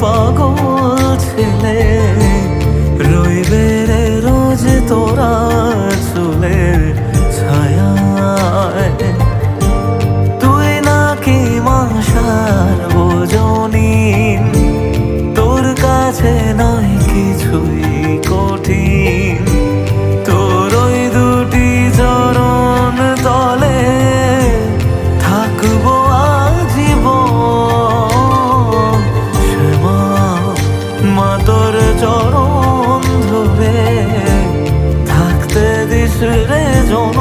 পাগল ছেলে রইবে রে রোজ তোরা চুলের ছায়ায়। তুই নাকি মাসার বোঝনি, তোর কাছে নয় কিছুই কঠিন। তোর ওই দুটি চরণ তলে থাকবো আজীবন। শ্যামা মা তোর চরণ ধরে থাকতে দিস রে জন।